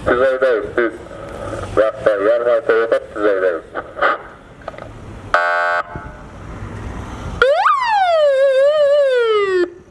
Siz oradayız, siz. Yakta, yarmarka yatak, siz oradayız.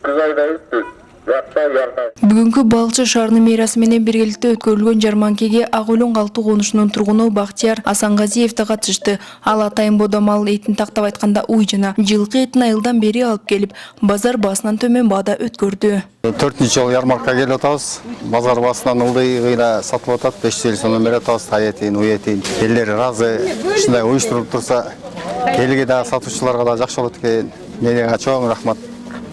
Siz oradayız, siz. Yakta, yarmarka. Бүгүнкү Балыкчы шаарынын мээрасы менен биргеликте өткөрүлгөн жарманкеге Ак Өлөң Калты конушунун тургуну Бактияр Асангазиев да катышты. Ал атайын бода мал этин тактап айтканда уй жана жылкы этин айылдан бери алып келип, базар баасынан төмөн баада өткөрдү. 4-нче жыл ярмаркага келип атабыз. Базар баасынан ылдый гыйла сатып атат. 500 сомдон берип атабыз. Тай этин, уй этин. Элдер ыраазы. Ушундай уюштуруп турса, элге да сатуучуларга да жакшы болот экен. Менеге чоң рахмат.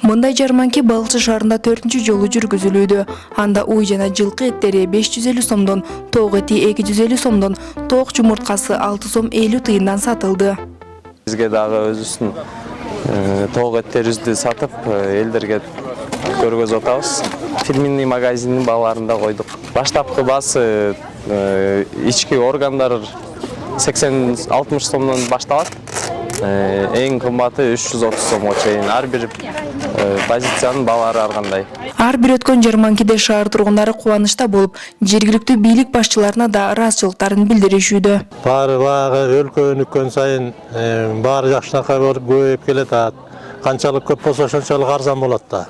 Мындай жарманке Балыкчы шаарында 4-нчү жолу жүргүзүлүүдө. Анда уй жана жылкы эттери 550 сомдон, тоок эти 250 сомдон, тоок жумурткасы 6 сом 50 тыйындан сатылды. Бизге дагы өзүбүздүн тоок эттерибизди сатып, элдерге көргөзүп атабыз. Фирменный магазиндин бааларында койдук. Баштапкы баасы ички органдар 80-60 сомдон башталат. Эң кымбаты 330 сомго чейин. Ар бир позициянын баалары ар кандай. Ар бир өткөн жарманкеде шаар тургундары кубанычта болуп, жергиликтүү бийлик башчыларына да ыраазычылыктарын билдиришүүдө. Баары өлкөнүккөн сайын баары жакшынакай болуп көбөйүп келатат. Канчалык көп болсо ошончолук арзан болот да.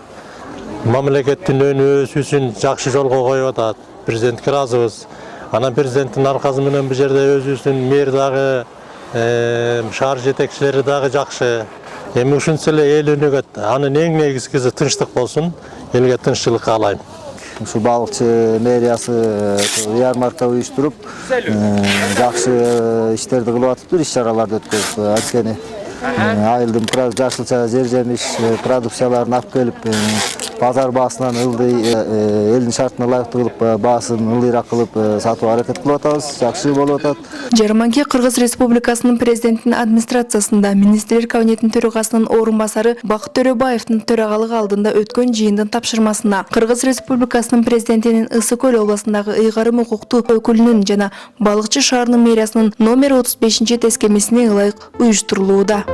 Мамлекеттин өнүгүүсү үчүн жакшы жолго коюп атат. Президентке ыраазыбыз. Анан президенттин аркасы менен бул жерде өзүбүздүн мэр дагы, шаар жетекчилери дагы жакшы. Эми ушунча эле эл өнүгөт. Анын эң негизгиси тынчтык болсун. Элге тынччылык каалайм. Ушу Балыкчы мэриясы ярмарка уюштуруп, жакшы иштерди кылып атыптыр, иш-чараларды өткөрүп. Анткени айылдын жашылча жер жемиш продукцияларын алып келип, базар баасынан ылдый элдин шартына ылайыктуу кылып, баасын ылдыйраак кылып сатууга аракет кылып атабыз. Жакшы болуп атат. Жарманке Кыргыз Республикасынын президентинин администрациясында министрлер кабинетинин төрагасынын орун басары Бакыт Төрөбаевдин төрагалыгы алдында өткөн жыйындын тапшырмасына Кыргыз Республикасынын президентинин Ысык Көл областындагы ыйгарым укуктуу өкүлүнүн жана Балыкчы шаарынын мэриясынын номер 35 тескемесине ылайык уюштурулууда.